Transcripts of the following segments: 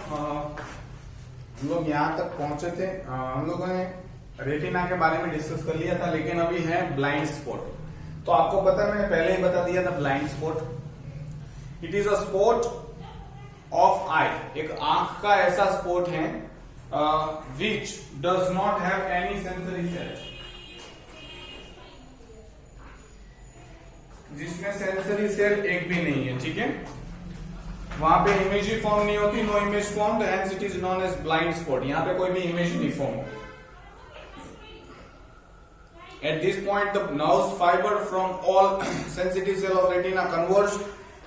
हम लोग यहाँ तक पहुंचे थे। हम लोगों ने रेटिना के बारे में डिस्कस कर लिया था, लेकिन अभी है ब्लाइंड स्पॉट। तो आपको पता है, मैंने पहले ही बता दिया था blind spot it is a spot of eye. एक आंख का ऐसा स्पॉट है which does not have any sensory cell, जिसमें सेंसरी सेल एक भी नहीं है। ठीक है, वहां पे इमेज ही फॉर्म नहीं होती, no image form, hence it is known as blind spot. यहां पे कोई भी इमेज नहीं form. At this point, the nerve fiber from all sensitive cell of retina converge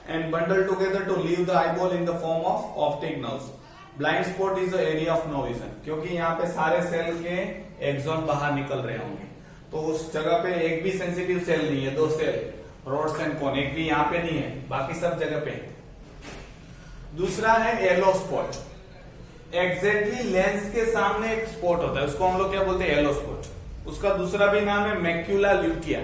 and bundle together to leave the eyeball in the form of optic nerves. Blind spot is the area of no vision, क्योंकि यहाँ पे सारे cell के axon बाहर निकल रहे होंगे, तो उस जगह पे एक भी सेंसिटिव सेल नहीं है। दो सेल रोड्स एंड कोन, एक भी यहाँ पे नहीं है, बाकी सब जगह पे है। दूसरा है येलो स्पॉट। एग्जैक्टली लेंस के सामने एक स्पॉट होता है, उसको हम लोग क्या बोलते हैं, येलो स्पॉट। उसका दूसरा भी नाम है मैक्यूला ल्यूटिया।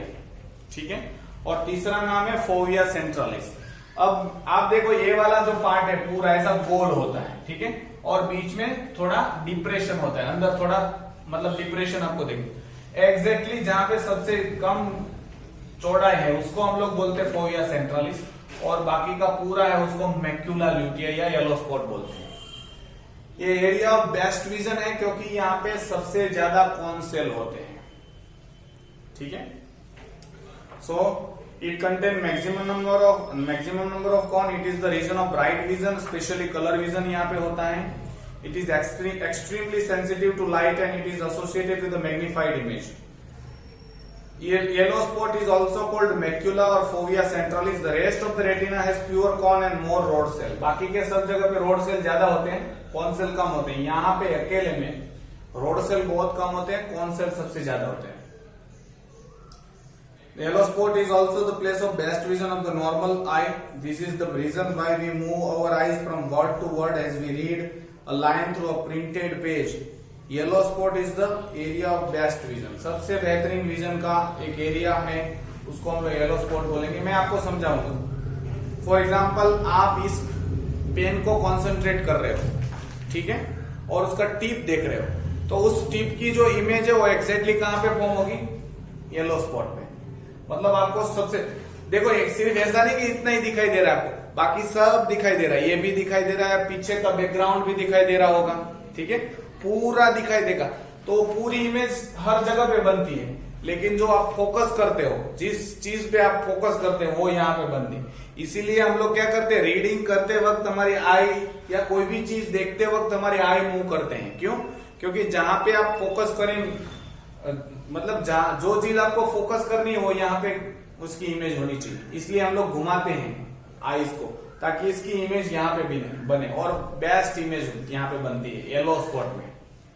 ठीक है, और तीसरा नाम है फोविया सेंट्रलिस। अब आप देखो, ये वाला जो पार्ट है पूरा ऐसा गोल होता है, ठीक है, और बीच में थोड़ा डिप्रेशन होता है, अंदर थोड़ा मतलब डिप्रेशन आपको देखो। एग्जैक्टली जहां पे सबसे कम चौड़ाई है उसको हम लोग बोलते हैं फोविया सेंट्रलिस, और बाकी का पूरा है उसको मैक्यूला ल्यूटिया या येलो स्पॉट बोलते हैं। ये एरिया ऑफ बेस्ट विजन है क्योंकि यहाँ पे सबसे ज्यादा कॉन सेल होते हैं। ठीक है, so it contain maximum number of cone. It is the region of bright vision, specially colour vision यहाँ पे होता है। It is extremely sensitive to light and it is associated with the magnified image. Yellow spot is also called macula or fovea centralis. The rest of the retina has pure cone and more rod cell. बाकी के सब जगह पे road sale ज्यादा होते हैं, cone cell कम होते हैं। यहाँ पे अकेले में रोड सेल बहुत कम होते हैं, कॉन सेल सबसे ज्यादा होते हैं। The yellow spot is also the place of best vision of the normal eye. This is the reason why we move our eyes from word to word as we read a line through a printed page. Yellow spot is the area of best vision. सबसे बेहतरीन vision का एक area है, उसको हम लोग yellow spot बोलेंगे। मैं आपको समझाऊंगा। फॉर एग्जांपल, आप इस पेन को कंसंट्रेट कर रहे हो, ठीक है, और उसका टिप देख रहे हो, तो उस टिप की जो इमेज है वो एग्जैक्टली कहां पे फॉर्म होगी, येलो स्पॉट पे। मतलब आपको सबसे देखो, सिर्फ ऐसा नहीं कि इतना ही दिखाई दे रहा है आपको, बाकी सब दिखाई दे रहा है। ये भी दिखाई दे रहा है, पीछे का बैकग्राउंड भी दिखाई दे रहा होगा, ठीक है, पूरा दिखाई देगा। तो पूरी इमेज हर जगह पे बनती है, लेकिन जो आप फोकस करते हो, जिस चीज पे आप फोकस करते हो वो यहाँ पे बनती है। इसीलिए हम लोग क्या करते हैं, रीडिंग करते वक्त हमारी आई या कोई भी चीज देखते वक्त हमारी आई मूव करते हैं। क्यों? क्योंकि जहां पे आप फोकस करें, मतलब जो चीज आपको फोकस करनी है वो यहाँ पे उसकी इमेज होनी चाहिए। इसलिए हम लोग घुमाते हैं आईज को, ताकि इसकी इमेज यहाँ पे भी बने, और बेस्ट इमेज यहाँ पे बनती है येलो स्पॉट में,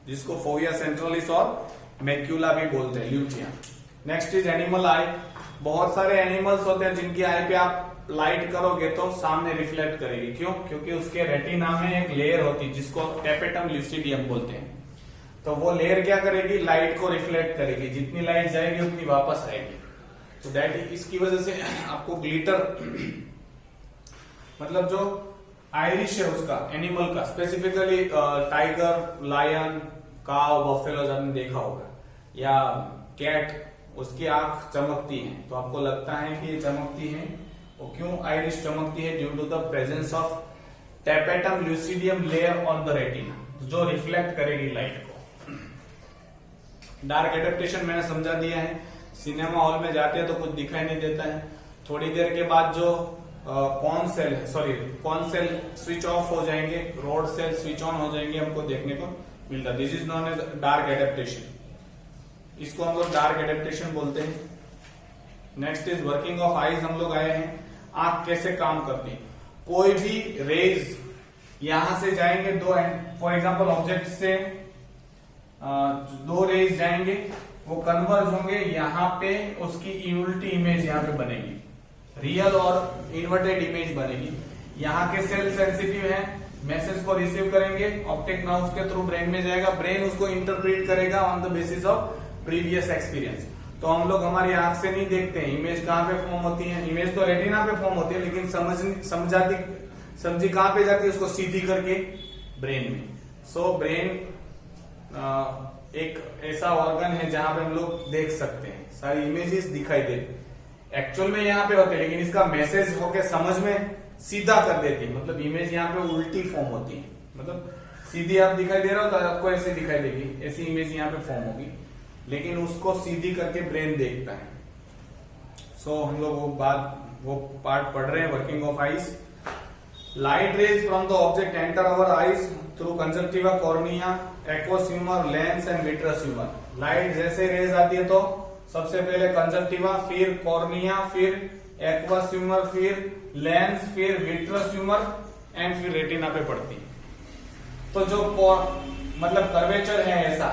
जिसको फोविया सेंट्रलिस और मैक्यूला भी बोलते हैं, ल्यूटिया। नेक्स्ट इज एनिमल आई। बहुत सारे एनिमल्स होते हैं जिनकी आई पे आप लाइट करोगे तो सामने रिफ्लेक्ट करेगी। क्यों? क्योंकि उसके रेटिना में एक लेयर होती है जिसको टेपेटम ल्यूसिडियम बोलते हैं। तो वो लेयर क्या करेगी, लाइट को रिफ्लेक्ट करेगी, जितनी लाइट जाएगी उतनी वापस आएगी। तो दैट इसकी वजह से आपको ग्लिटर मतलब जो आयरिश है उसका, एनिमल का, स्पेसिफिकली टाइगर, लायन, काव, बफेलो आपने देखा होगा, या कैट, उसकी आंख चमकती है, तो आपको लगता है कि ये चमकती है। वो क्यों आयरिश चमकती है? Due to the presence of tapetum lucidium layer on the retina, जो रिफ्लेक्ट करेगी लाइट को। डार्क एडेप्टेशन मैंने समझा दिया है। सिनेमा हॉल में जाते हैं तो कुछ दिखाई नहीं देता है, थोड़ी देर के बाद जो कॉन सेल स्विच ऑफ हो जाएंगे, रोड सेल स्विच ऑन हो जाएंगे, हमको देखने को मिलता है। This is known as dark adaptation. इसको हम लोग डार्क एडेप्टेशन बोलते हैं। Next is working of eyes. हम लोग आए हैं, आंख कैसे काम करती है। कोई भी रेज यहां से जाएंगे, दो, फॉर एग्जाम्पल ऑब्जेक्ट से दो रेज जाएंगे, वो कन्वर्ज होंगे, यहाँ पे उसकी उल्टी इमेज यहाँ पे बनेगी, रियल और इन्वर्टेड इमेज बनेगी। यहाँ के सेल सेंसिटिव है, मैसेज को रिसीव करेंगे, ऑप्टिक नर्व्स के थ्रू ब्रेन में जाएगा, ब्रेन उसको इंटरप्रेट करेगा on the basis of previous experience. तो हम लोग हमारी आंख से नहीं देखते हैं इमेज कहाँ पे फॉर्म होती है। इमेज तो रेटिना पे फॉर्म होती है, लेकिन सब्जी कहां पे जाती है, उसको सीधी करके ब्रेन में। सो ब्रेन एक ऐसा ऑर्गन है जहां पे हम लोग देख सकते हैं, सारी इमेजेस दिखाई देती, एक्चुअल में यहाँ पे होते हैं, लेकिन इसका मैसेज होके समझ में सीधा कर देती है, मतलब इमेज यहाँ पे उल्टी फॉर्म होती है, मतलब सीधी आप दिखाई दे रहे हो तो आपको ऐसे दिखाई देगी, ऐसी इमेज यहाँ पे फॉर्म होगी, लेकिन उसको सीधी करके ब्रेन देखता है। सो हम लोग वो पार्ट पढ़ रहे हैं, working of eyes. Light rays from the object enter our eyes through conjunctiva, cornea, aqueous humour, lens and vitreous humour. Light जैसे रेज आती है तो सबसे पहले कंजक्टिवा, फिर कॉर्निया, फिर एक्वस ह्यूमर, फिर लेंस, फिर विट्रस ह्यूमर एंड फिर रेटिना पे पड़ती है। तो जो मतलब कर्वेचर है ऐसा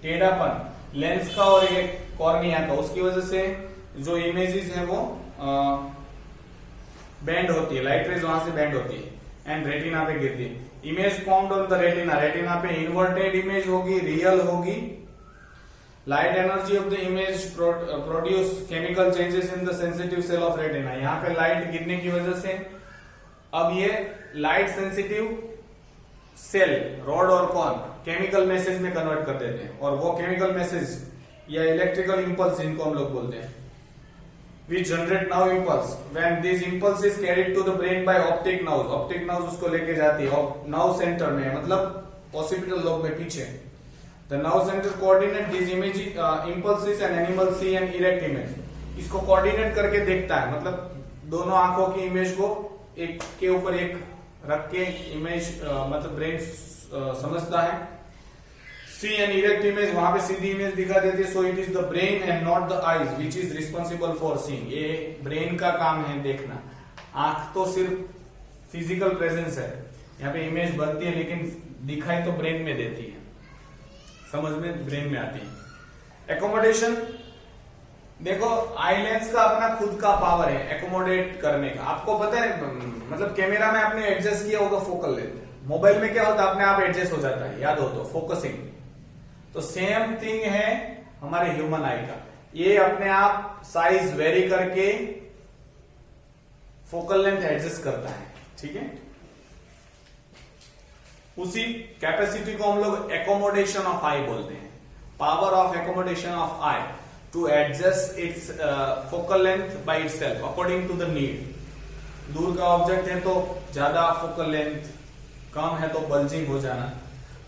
टेढ़ापन लेंस का और ये कॉर्निया का, उसकी वजह से जो इमेजेस है वो बेंड होती है, लाइट रेज वहां से बेंड होती है एंड रेटिना पे गिरती है। Image formed on the retina, retina पे इन्वर्टेड इमेज होगी, रियल होगी। Light energy of the image produce chemical changes in the sensitive cell of retina. यहाँ पे लाइट गिरने की वजह से अब ये लाइट सेंसिटिव सेल रॉड और कॉन केमिकल मैसेज में कन्वर्ट कर देते हैं, और वो केमिकल मैसेज या इलेक्ट्रिकल इंपल्स जिनको हम लोग बोलते हैं, which generate nerve impulse. When this impulse is carried to the brain by optic nerves, optic nerves उसको लेके जाती है nerve center में, मतलब occipital lobe में पीछे। The nerve center coordinate these image impulses and animal see an erect image. इसको coordinate करके देखता है, मतलब दोनों आंखों की इमेज को एक के ऊपर एक रख के इमेज मतलब ब्रेन समझता है। सी एन इरेक्ट इमेज, वहां पे सीधी इमेज दिखा देती है। So it is the brain and not the eyes which is responsible for seeing. ये ब्रेन का काम है देखना, आंख तो सिर्फ फिजिकल प्रेजेंस है, यहाँ पे इमेज बनती है लेकिन दिखाई तो ब्रेन में देती है, समझ में ब्रेन में आती है। एकोमोडेशन, देखो आई लेंस का अपना खुद का पावर है एकोमोडेट करने का। आपको पता है, मतलब कैमरा में आपने एडजस्ट किया होगा फोकल लेंथ, मोबाइल में क्या होता है अपने आप एडजस्ट हो जाता है, याद हो तो फोकसिंग। तो सेम थिंग है हमारे ह्यूमन आई का, ये अपने आप साइज वेरी करके फोकल लेंथ एडजस्ट करता है, ठीक है। उसी कैपेसिटी को हम लोग एकोमोडेशन ऑफ आई बोलते हैं, power of accommodation of eye to adjust its focal length by itself according to the need. दूर का ऑब्जेक्ट है तो ज्यादा फोकल लेंथ, कम है तो बल्जिंग हो जाना।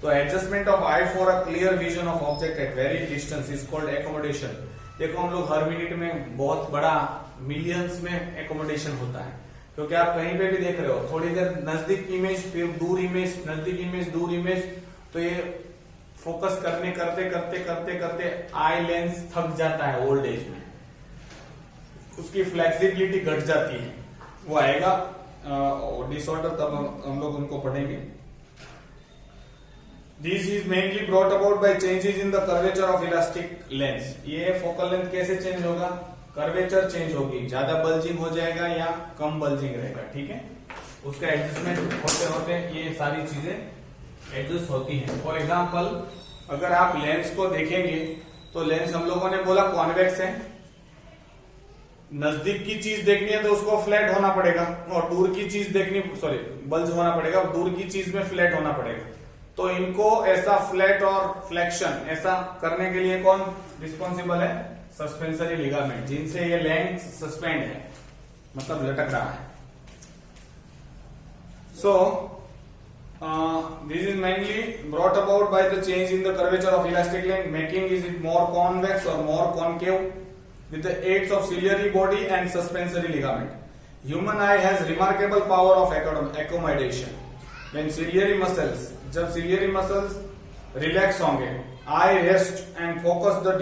तो adjustment of I for a clear vision of object at very distance is called accommodation. देखो हम लोग हर मिनट में बहुत बड़ा मिलियंस में एकोमोडेशन होता है, क्योंकि आप कहीं पे भी देख रहे हो, थोड़ी देर नजदीक इमेज, फिर दूर इमेज, नजदीक इमेज, दूर इमेज, तो ये फोकस करने करते करते करते करते आई लेंस थक जाता है ओल्ड एज में, उसकी फ्लेक्सिबिलिटी घट जाती है, वो आएगा डिसऑर्डर, तब हम लोग उनको पढ़ेंगे। This is mainly brought about by changes in the curvature of elastic lens. ये फोकल लेंथ कैसे चेंज होगा, कर्वेचर चेंज होगी, ज्यादा बल्जिंग हो जाएगा या कम बल्जिंग रहेगा, ठीक है। उसका एडजस्टमेंट होते होते ये सारी चीजें एडजस्ट होती हैं। फॉर एग्जाम्पल अगर आप लेंस को देखेंगे तो लेंस हम लोगों ने बोला कॉन्वेक्स है, नजदीक की चीज देखनी है तो उसको फ्लैट होना पड़ेगा, और दूर की चीज देखनी बल्ज होना पड़ेगा, दूर की चीज में फ्लैट होना पड़ेगा। तो इनको ऐसा फ्लैट और फ्लेक्शन ऐसा करने के लिए कौन रिस्पॉन्सिबल है, सस्पेंसरी लिगामेंट, जिनसे ये लेंथ सस्पेंड है, मतलब लटक रहा है। So this is mainly brought about by the change in the curvature of elastic length, making is it more convex और मोर concave with the aids of ciliary body and suspensory ligament. Human eye has remarkable power of accommodation. When ciliary muscles, जब ciliary muscles relax होंगे, eye rest and focus the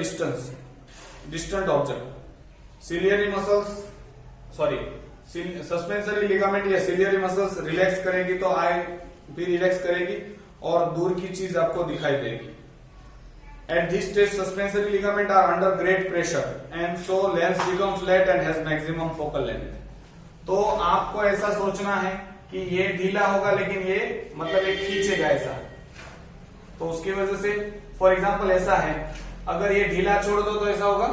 distant object. Ciliary muscles, suspensory ligament या ciliary muscles relax करेगी तो eye भी relax करेगी और दूर की चीज आपको दिखाई देगी। At this stage, suspensory ligament are under great pressure, and so lens becomes flat and has maximum focal length. तो आपको ऐसा सोचना है कि ये ढीला होगा लेकिन ये मतलब एक खींचेगा ऐसा, तो उसकी वजह से फॉर एग्जांपल ऐसा है, अगर ये ढीला छोड़ दो तो ऐसा होगा,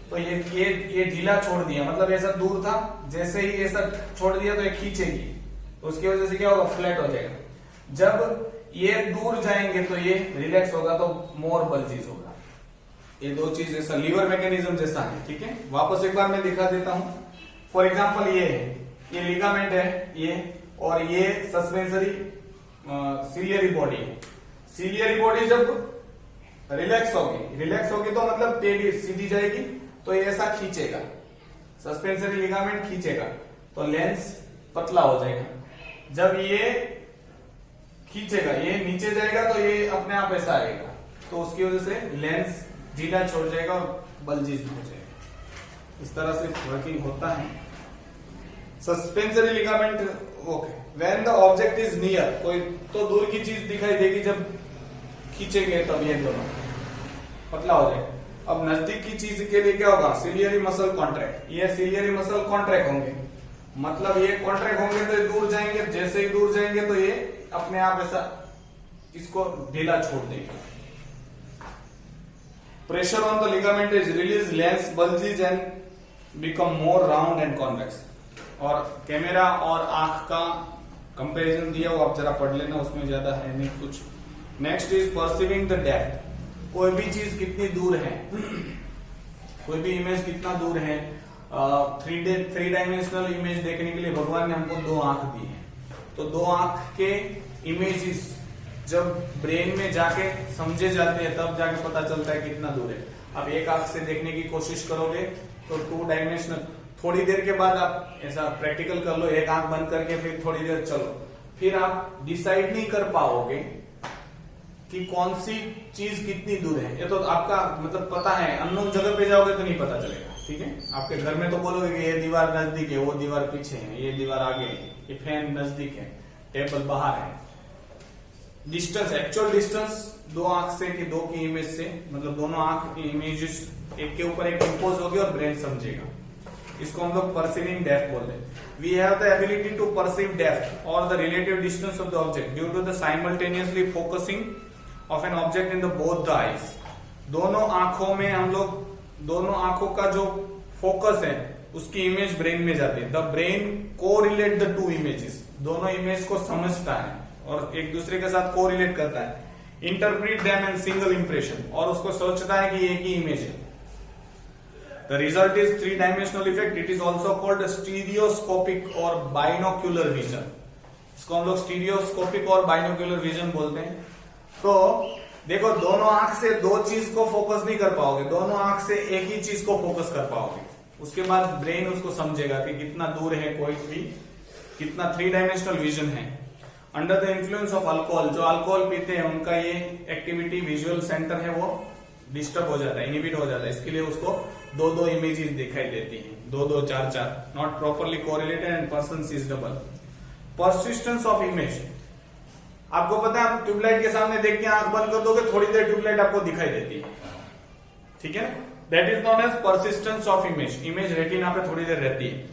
तो ये ढीला छोड़ दिया मतलब ऐसा दूर था, जैसे ही ऐसा छोड़ दिया तो ये खींचेगी, तो उसकी वजह से क्या होगा, फ्लैट हो जाएगा। जब ये दूर जाएंगे तो ये रिलैक्स होगा, तो मोर बल्जीज होगा। ये दो चीज ऐसा लीवर मैकेनिज्म जैसा है, ठीक है। वापस एक बार मैं दिखा देता हूं। फॉर एग्जांपल ये है, ये लिगामेंट है ये, और ये सस्पेंसरी सीलियरी बॉडी है। सीलियरी बॉडी जब रिलैक्स होगी तो मतलब टेढ़ी सीधी जाएगी, तो ये ऐसा खींचेगा, सस्पेंसरी लिगामेंट खींचेगा तो लेंस पतला हो जाएगा। जब ये खींचेगा, ये नीचे जाएगा तो ये अपने आप ऐसा आएगा, तो उसकी वजह से लेंस ढीला छोड़ जाएगा और बल्जीज हो जाएगा। इस तरह से वर्किंग होता है suspensory ligament. Okay, when the object is near, कोई तो दूर की चीज दिखाई देगी, जब खींचेंगे तब ये दोनों पतला हो जाएगा। अब नजदीक की चीज के लिए क्या होगा, सिलियरी मसल कॉन्ट्रैक्ट, ये सिलियरी मसल कॉन्ट्रैक्ट होंगे, मतलब ये कॉन्ट्रैक्ट होंगे तो ये दूर जाएंगे, जैसे ही दूर जाएंगे तो ये अपने आप ऐसा इसको ढीला छोड़ देगा। Pressure on the ligament is release, lens bulges and become more round and convex. और कैमरा और आंख का कंपैरिजन दिया, वो आप जरा पढ़ लेना, उसमें ज्यादा है नहीं कुछ। Next is perceiving the depth, कोई भी चीज कितनी दूर है, कोई भी इमेज कितना दूर है। थ्री डायमेंशनल इमेज देखने के लिए भगवान ने हमको दो आंख दी है, तो दो आंख के इमेजेस जब ब्रेन में जाके समझे जाते हैं तब जाके पता चलता है कितना दूर है। अब एक आंख से देखने की कोशिश करोगे तो 2 डायमेंशनल, थोड़ी देर के बाद आप ऐसा प्रैक्टिकल कर लो, एक आंख बंद करके फिर थोड़ी देर चलो, फिर आप डिसाइड नहीं कर पाओगे कि कौन सी चीज कितनी दूर है। ये तो आपका मतलब पता है, अननोन जगह पे जाओगे तो नहीं पता चलेगा, ठीक है। आपके घर में तो बोलोगे कि ये दीवार नजदीक है, वो दीवार पीछे है, ये दीवार आगे है, ये फैन नजदीक है, टेबल बाहर है। डिस्टेंस, एक्चुअल डिस्टेंस दो आंख से कि दो की इमेज से, मतलब दोनों आंख की इमेजेस एक के ऊपर एक इंपोज होगी और ब्रेन समझेगा। इसको हम लोग परसीविंग डेप्थ बोलते हैं। We have the ability to perceive depth और the relative distance of the object due to the simultaneously focusing of an object in the both the eyes. दोनों आंखों में हम लोग, दोनों आंखों का जो फोकस है उसकी इमेज ब्रेन में जाती है। द ब्रेन को रिलेट द टू इमेजेस, दोनों इमेज को समझता है और एक दूसरे के साथ को रिलेट करता है। Interpret them and single impression, और उसको सोचता है कि एक ही इमेज है। The result is 3-dimensional effect. It is also called stereoscopic और binocular vision. इसको हम लोग स्टीरियोस्कोपिक और बाइनोक्यूलर विजन बोलते हैं। तो देखो, दोनों आंख से दो चीज को फोकस नहीं कर पाओगे, दोनों आंख से एक ही चीज को फोकस कर पाओगे। उसके बाद ब्रेन उसको समझेगा कि कितना दूर है कोई भी, कितना 3-dimensional विजन है। Under the influence of alcohol, जो अल्कोहल पीते हैं उनका ये एक्टिविटी विजुअल सेंटर है वो डिस्टर्ब हो जाता है, इनहिबिट हो जाता है। इसके लिए उसको दो दो इमेजेस दिखाई देती हैं, दो दो चार चार, not properly correlated and person sees double. Persistence of image, आपको पता है, आप ट्यूबलाइट के सामने देख के आंख बंद कर दोगे, थोड़ी देर ट्यूबलाइट आपको दिखाई देती है, ठीक है ना। That is known as persistence of image. Image retina पे थोड़ी देर रहती है।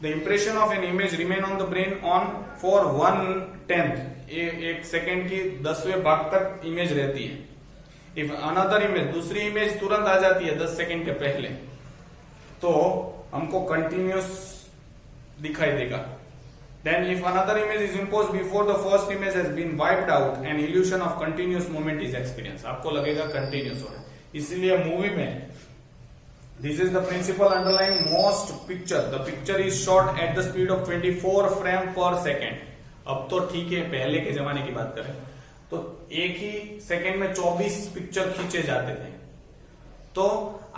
The impression of an image remain on the brain on for 1/10, एक सेकेंड की 10वें भाग तक इमेज रहती है। इफ अनदर इमेज, दूसरी इमेज तुरंत आ जाती है 10 सेकेंड के पहले, तो हमको कंटिन्यूस दिखाई देगा। Then if another image is impose before the first image has been wiped out, an illusion of continuous movement is experience, आपको लगेगा कंटिन्यूस हो रहा है। इसलिए मूवी में this is the principle underlying most picture, the picture is shot at the speed of 24 frame per second. अब तो ठीक है, पहले के जमाने की बात करें तो एक ही सेकेंड में 24 पिक्चर खींचे जाते थे। तो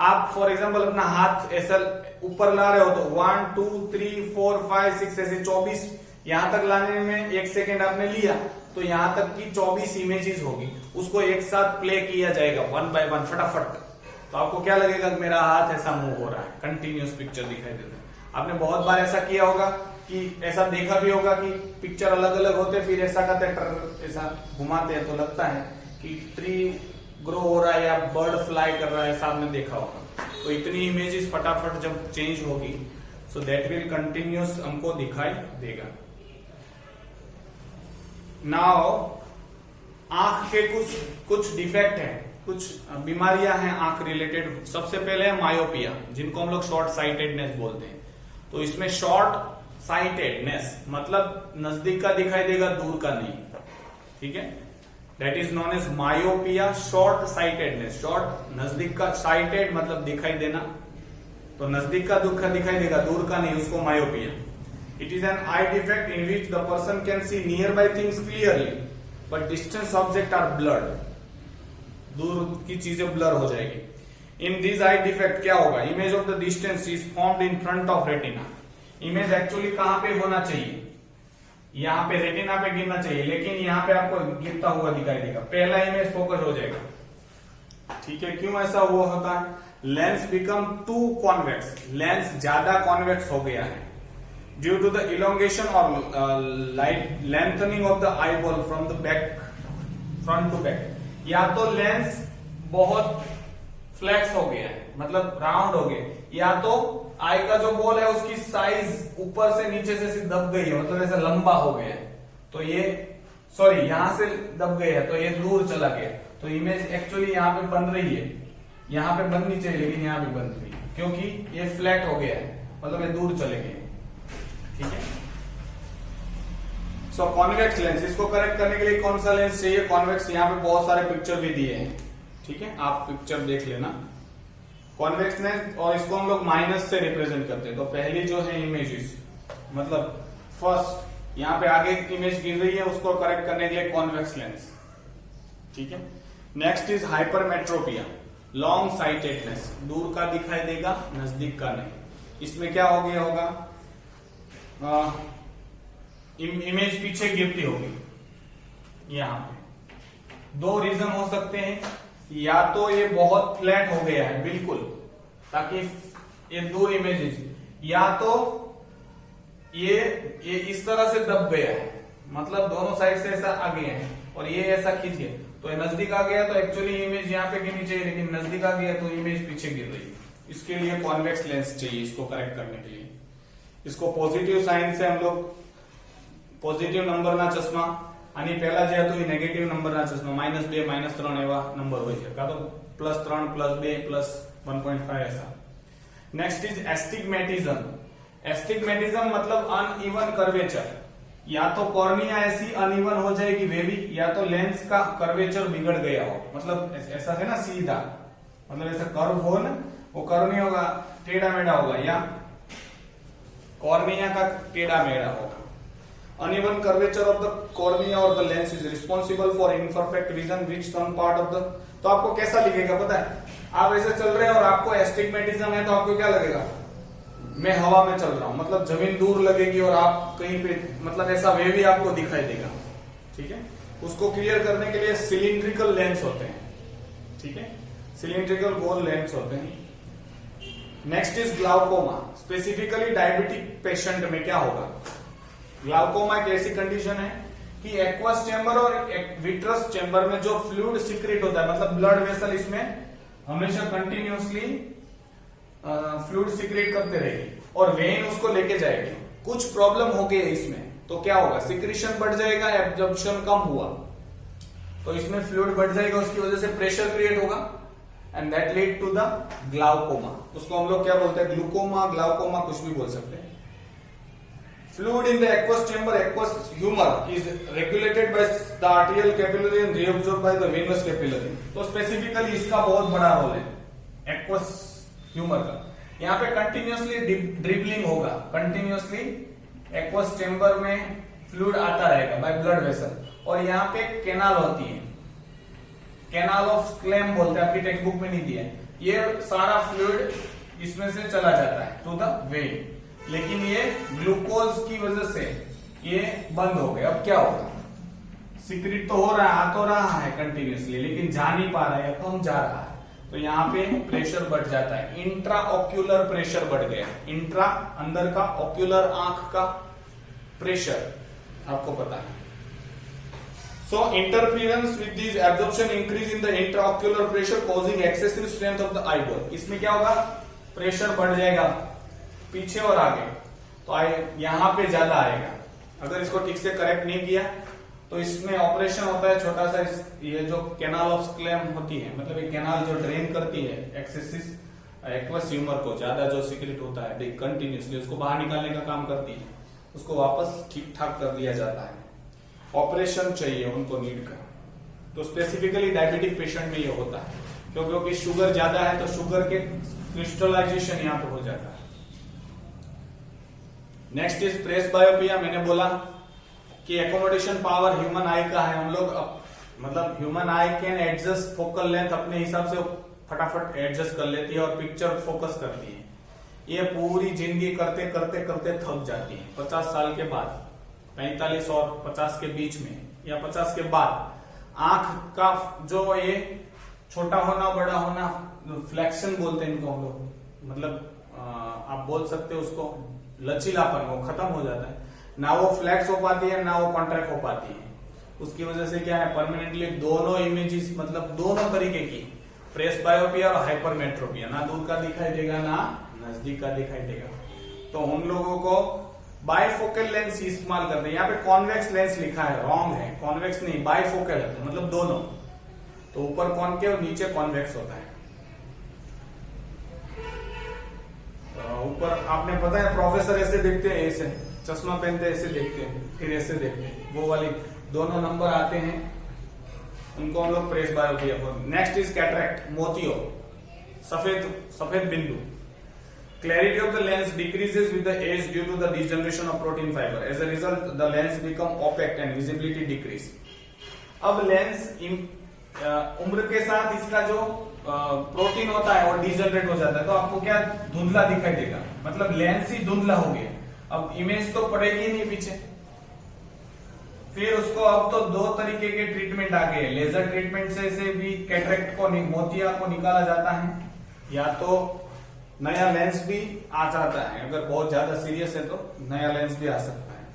आप फॉर एग्जांपल अपना हाथ ऐसा ऊपर ला रहे हो तो 1 2 3 4 5 6 ऐसे 24 यहां तक लाने में 1 सेकेंड आपने लिया, तो यहां तक की 24 इमेजेस होगी, उसको एक साथ प्ले किया जाएगा 1 by 1 फटाफट। तो आपको क्या लगेगा कि मेरा हाथ ऐसा मूव हो रहा है, कंटिन्यूस पिक्चर दिखाई देता है। आपने बहुत बार ऐसा किया होगा कि ऐसा देखा भी होगा कि पिक्चर अलग अलग होते, फिर ऐसा करते ऐसा घुमाते हैं तो लगता है कि ट्री ग्रो हो रहा है या बर्ड फ्लाई कर रहा है, ऐसा आपने देखा होगा। तो इतनी इमेजेस फटाफट जब चेंज होगी, सो दैट विल कंटिन्यूस हमको दिखाई देगा। नाउ आंख के कुछ डिफेक्ट है, कुछ बीमारियां हैं आंख रिलेटेड। सबसे पहले है मायोपिया, जिनको हम लोग शॉर्ट साइटेडनेस बोलते हैं। तो इसमें शॉर्ट साइटेडनेस मतलब नजदीक का दिखाई देगा, दूर का नहीं, ठीक है। That is known as myopia, short sightedness. Short नजदीक का, साइटेड मतलब दिखाई देना, तो नजदीक का दिखाई देगा, दूर का नहीं, उसको myopia. It is an eye defect in which the person can see nearby things clearly but distance object are blurred. दूर की चीजें ब्लर हो जाएगी। इन दिस आई डिफेक्ट क्या होगा, image of the distance is formed in front of retina. Image actually कहां पे होना चाहिए, यहाँ पे रेटिना पे गिरना चाहिए, लेकिन यहाँ पे आपको गिरता हुआ दिखाई देगा, पहला इमेज फोकस हो जाएगा, ठीक है। क्यों ऐसा हुआ होता है, lens become too convex, lens ज्यादा कॉन्वेक्स हो गया है ड्यू टू द इलोंगेशन और lengthening of the eyeball from the back, front to back. या तो लेंस बहुत फ्लैक्स हो गया है, मतलब राउंड हो गया, या तो आई का जो बॉल है उसकी साइज ऊपर से नीचे से दब गई है, मतलब ऐसा लंबा हो गया है, तो ये सॉरी यहां से दब गया है तो ये दूर चला गया, तो इमेज एक्चुअली यहाँ पे बन रही है, यहाँ पे बननी चाहिए लेकिन यहाँ पे बन रही है क्योंकि ये फ्लैट हो गया है, मतलब ये दूर चले गए, ठीक है। सो कॉन्वेक्स लेंस, इसको करेक्ट करने के लिए कौन सा लेंस चाहिए, कॉन्वेक्स। यहाँ पे बहुत सारे पिक्चर भी दिए हैं, ठीक है, आप पिक्चर देख लेना। कॉन्वेक्स लेंस, और इसको हम लोग माइनस से रिप्रेजेंट करते हैं। तो पहली जो है इमेजेस, मतलब फर्स्ट यहाँ पे आगे इमेज गिर रही है, उसको करेक्ट करने के लिए कॉन्वेक्स लेंस, ठीक है। Next is hypermetropia, long sightedness, दूर का दिखाई देगा, नजदीक का नहीं। इसमें क्या हो गया होगा, इमेज पीछे गिरती होगी। यहाँ पे दो रीजन हो सकते हैं, या तो ये बहुत फ्लैट हो गया है बिल्कुल ताकि ये दो इमेजेस, या तो ये इस तरह से दब गया है, मतलब दोनों साइड से ऐसा आ गया है और ये ऐसा खींच गया, तो ये नजदीक आ गया तो एक्चुअली इमेज यहाँ पे गिरनी चाहिए, लेकिन नजदीक आ गया तो इमेज पीछे गिर रही है। इसके लिए कॉन्वेक्स लेंस चाहिए इसको करेक्ट करने के लिए। इसको पॉझिटिव्ह साइन से हम लोग पॉझिटिव्ह नंबर ना चश्मा आणि પહેલા જે હતું એ નેગેટિવ નંબરના ચશ્મા -2 -3 એવા નંબર હોય છે, કાં તો +3 +2 +1.5 ऐसा। Next is astigmatism. एस्टिग्मेटिज्म मतलब अनइवन कर्वेचर, या तो कॉर्निया ऐसी अनइवन हो जाएगी वेवी, या तो लेंस का कर्वेचर बिगड़ गया हो, मतलब ऐसा है ना सीधा, मतलब ऐसा कर्व हो ना, वो कर्व नहीं होगा, टेढ़ा मेढ़ा होगा, या कॉर्निया का टेढ़ा मेढ़ा होगा। Uneven curvature of the cornea or the lens is responsible for imperfect vision which some part of the, तो आपको कैसा लिखेगा पता है, आप ऐसे चल रहे हैं और आपको एस्टिग्मेटिज्म है तो आपको क्या लगेगा, मैं हवा में चल रहा हूं, मतलब जमीन दूर लगेगी और आप कहीं पे, मतलब ऐसा वेवी आपको दिखाई देगा, ठीक है। उसको क्लियर करने के लिए सिलिंड्रिकल लेंस होते हैं, ठीक है, सिलिंड्रिकल गोल लेंस होते हैं। Next is glaucoma. Specifically diabetic patient में क्या होगा, ग्लाउकोमा एक ऐसी कंडीशन है कि एक्वस चेंबर और विट्रस चेंबर में जो फ्लूइड सीक्रेट होता है, मतलब ब्लड वेसल इसमें हमेशा कंटिन्यूअसली फ्लूइड सीक्रेट करते रहेगी और वेन उसको लेके जाएगी। कुछ प्रॉब्लम हो गई इसमें तो क्या होगा, सिक्रीशन बढ़ जाएगा, एब्जॉर्प्शन कम हुआ तो इसमें फ्लूइड बढ़ जाएगा, उसकी वजह से प्रेशर क्रिएट होगा and that lead to the glaucoma. उसको हम लोग क्या बोलते हैं, ग्लूकोमा, ग्लाउकोमा, कुछ भी बोल सकते हैं। Fluid in the aqueous chamber, aqueous humor is regulated by the arterial capillary and reabsorbed by the venous capillary। तो स्पेसिफिकली इसका बहुत बड़ा रोल है aqueous humor का। यहाँ पे कंटिन्यूअसली ड्रिबलिंग होगा, कंटिन्यूअसली aqueous chamber में फ्लूइड आता रहेगा बाय ब्लड वेसल, और यहाँ पे कैनाल होती है, कैनाल ऑफ स्क्लेम बोलते हैं, आपकी टेक्स्ट बुक में नहीं दिया है। ये सारा फ्लूइड इसमें से चला जाता है टू द वेन, लेकिन ये ग्लूकोज की वजह से ये बंद हो गया। अब क्या होगा, सीक्रेट तो हो रहा है, आ तो रहा है कंटिन्यूअसली, लेकिन जा नहीं पा रहा है, कम जा रहा है, तो यहाँ पे प्रेशर बढ़ जाता है, इंट्रा ऑक्यूलर प्रेशर बढ़ गया। इंट्रा अंदर का, ऑक्यूलर आंख का प्रेशर आपको पता है। So interference with this absorption increase in the intraocular pressure causing excessive strength of the eyeball. इसमें क्या होगा, प्रेशर बढ़ जाएगा पीछे और आगे, तो यहां पे ज्यादा आएगा। अगर इसको ठीक से करेक्ट नहीं किया तो इसमें ऑपरेशन होता है छोटा सा, ये जो कैनाल ऑफ स्क्लेम होती है, मतलब ये कैनाल जो ड्रेन करती है एक्सेसिव एक्वस ह्यूमर को, ज्यादा जो सीक्रेट होता है कंटिन्यूअसली उसको बाहर निकालने का काम करती है। उसको वापस ठीक ठाक कर दिया जाता है। ऑपरेशन चाहिए उनको नीड का, तो स्पेसिफिकली डायबिटिक पेशेंट में ये होता है, क्योंकि शुगर ज्यादा है तो शुगर के क्रिस्टलाइजेशन यहाँ पे हो जाता है। Next is presbyopia. मैंने बोला कि एकोमोडेशन पावर ह्यूमन आई का है। हम लोग मतलब human I can adjust focal length अपने हिसाब से फटाफट एडजस्ट कर लेती है और पिक्चर फोकस करती है। ये पूरी जिंदगी करते करते करते थक जाती है। 50 साल के बाद, 45 और 50 के बीच में या 50 के बाद आंख का जो ये छोटा होना बड़ा होना, फ्लेक्शन बोलते हैं इनको हम लोग, मतलब आप बोल सकते हो उसको लचीलापन, वो खत्म हो जाता है। ना वो फ्लैक्स हो पाती है ना वो कॉन्ट्रैक्ट हो पाती है। उसकी वजह से क्या है, परमानेंटली दोनों इमेजेस, मतलब दोनों तरीके की प्रेस बायोपिया और हाइपरमेट्रोपिया, ना दूर का दिखाई देगा ना नजदीक का दिखाई देगा। तो उन लोगों को बाइफोकल लेंस इस्तेमाल करते हैं। यहाँ पे कॉन्वेक्स लेंस लिखा है, रॉन्ग है, कॉन्वेक्स नहीं बाइफोकल है, मतलब दोनों। तो ऊपर कॉनकेव और नीचे कॉन्वेक्स होता है। ऊपर आपने पता है प्रोफेसर ऐसे देखते हैं, ऐसे चश्मा पहनते ऐसे देखते हैं, फिर ऐसे देखते हैं, वो वाली दोनों नंबर आते हैं, उनको हम लोग प्रेस बायोपिया बोलते हैं। नेक्स्ट इज कैटरेक्ट, मोतियो, सफेद बिंदु। Clarity of the lens decreases with the age due to the degeneration of protein fiber. As a result, the lens become opaque and visibility decrease. अब लेंस उम्र के साथ इसका जो प्रोटीन होता है वो डिजनरेट हो जाता है, तो आपको क्या धुंधला दिखाई देगा, मतलब लेंस ही धुंधला हो गया। अब इमेज तो पड़ेगी नहीं पीछे। फिर उसको अब तो दो तरीके के ट्रीटमेंट आ गए। लेजर ट्रीटमेंट से भी कैटरेक्ट को, मोतिया को निकाला जाता है, या तो नया लेंस भी आ जाता है। अगर बहुत ज्यादा सीरियस है तो नया लेंस भी आ सकता है।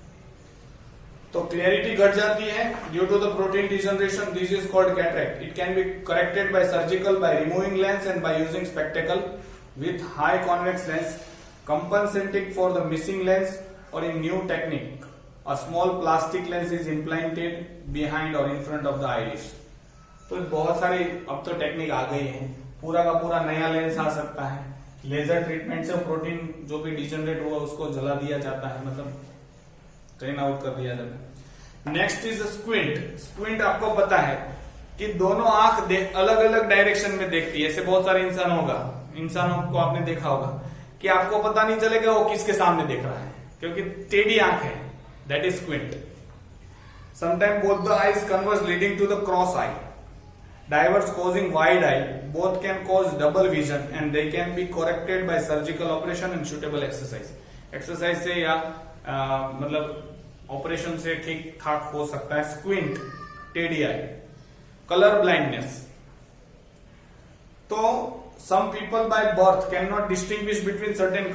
तो क्लियरिटी घट जाती है due to the protein degeneration. This is called cataract. It can be corrected by surgical, by removing lens and by using spectacle with high convex lens, compensating for the missing lens, और in new technique a small plastic lens is implanted behind और in front of the iris. तो बहुत सारी अब तो technique आ गई है, पूरा का पूरा नया लेंस आ सकता है। लेजर ट्रीटमेंट से प्रोटीन जो भी डिजनरेट हुआ उसको जला दिया जाता है, मतलब ट्रेन आउट कर दिया जाता है। Next is squint. स्क्विंट आपको पता है कि दोनों आंख अलग अलग डायरेक्शन में देखती है। ऐसे बहुत सारे इंसानों को आपने देखा होगा कि आपको पता नहीं चलेगा वो किसके सामने देख रहा है, क्योंकि टेढ़ी आंख है, that is squint. Sometime both the eyes converge leading to the cross eye, diverse causing wide eye. Both can cause double vision and they can be corrected by surgical operation and suitable exercise. Exercise से या मतलब operation से ठीक ठाक हो सकता है। Squint, टेढ़ी आई। कलर ब्लाइंडनेस, तो some people by birth cannot distinguish between certain colors.